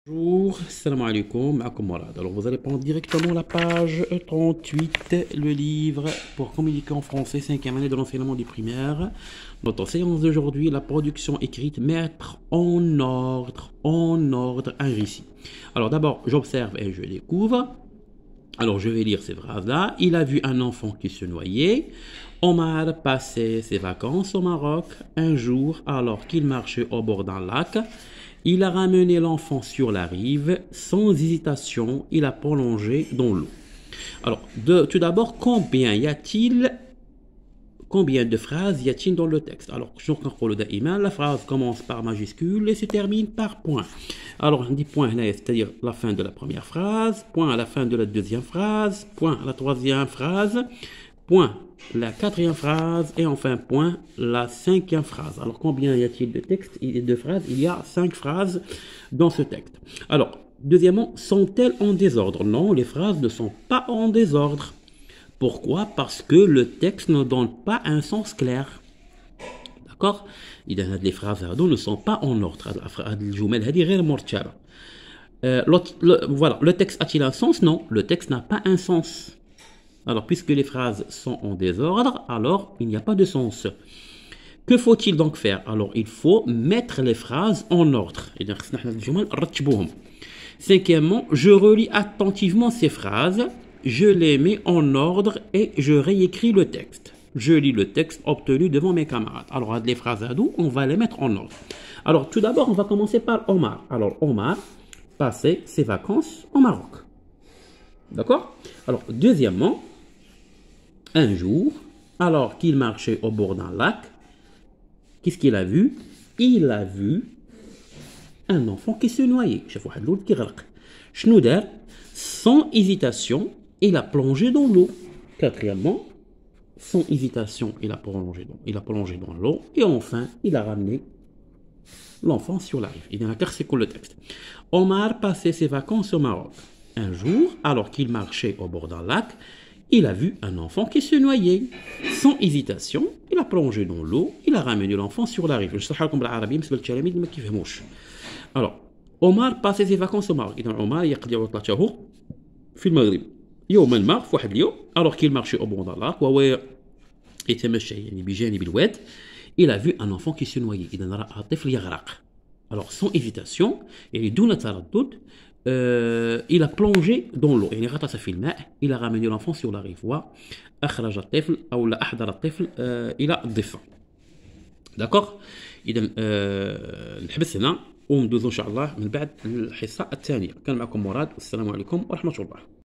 Bonjour, salam alaikum, معكم Morad. Alors vous allez prendre directement la page 38, le livre pour communiquer en français, 5e année de l'enseignement du primaire. Notre séance d'aujourd'hui, la production écrite, mettre en ordre un récit. Alors d'abord, j'observe et je découvre. Alors je vais lire ces phrases-là. Il a vu un enfant qui se noyait. Omar passait ses vacances au Maroc un jour alors qu'il marchait au bord d'un lac. Il a ramené l'enfant sur la rive. Sans hésitation, il a plongé dans l'eau. Alors, tout d'abord, combien de phrases y a-t-il dans le texte? Alors, la phrase commence par majuscule et se termine par point. Alors, on dit point, c'est-à-dire la fin de la première phrase, point à la fin de la deuxième phrase, point à la troisième phrase, point la quatrième phrase et enfin point la cinquième phrase. Alors, combien y a-t-il de textes et de phrases? Il y a 5 phrases dans ce texte. Alors, deuxièmement, sont-elles en désordre? Non, les phrases ne sont pas en désordre. Pourquoi? Parce que le texte ne donne pas un sens clair. D'accord? Les phrases ne sont pas en ordre. Voilà, le texte a-t-il un sens? Non, le texte n'a pas un sens. Alors, puisque les phrases sont en désordre, alors il n'y a pas de sens. Que faut-il donc faire? Alors, il faut mettre les phrases en ordre. Cinquièmement, je relis attentivement ces phrases, je les mets en ordre et je réécris le texte. Je lis le texte obtenu devant mes camarades. Alors, les phrases à nous, on va les mettre en ordre. Alors, tout d'abord, on va commencer par Omar. Alors, Omar passait ses vacances au Maroc. D'accord? Alors, deuxièmement, un jour, alors qu'il marchait au bord d'un lac, qu'est-ce qu'il a vu? Il a vu un enfant qui se noyait. Sans hésitation, il a plongé dans l'eau. Quatrièmement, sans hésitation, il a plongé dans l'eau. Et enfin, il a ramené l'enfant sur la rive. Il y en a car c'est quoi le texte? Omar passait ses vacances au Maroc. Un jour, alors qu'il marchait au bord d'un lac, il a vu un enfant qui se noyait. Sans hésitation, il a plongé dans l'eau, il a ramené l'enfant sur la rive. Alors, Omar passait ses vacances au Maroc. Omar يقضي عطلته في المغرب. يوما ما في واحد اليوم alors qu'il marchait au bord d'un lac وهو يتمشى يعني بجانب الواد, il a vu un enfant qui se noyait. إذا رأى طفل يغرق. Alors, sans hésitation, يعني دون تردد, il a plongé dans l'eau. يعني غطس في الماء, il a ramené l'enfant sur la rive. وأخرج الطفل أو أحضر الطفل إلى الضفة. D'accord? إذا نحبس هنا وندوزو إن شاء الله من بعد الحصة الثانية. كان معكم مراد والسلام عليكم ورحمة الله.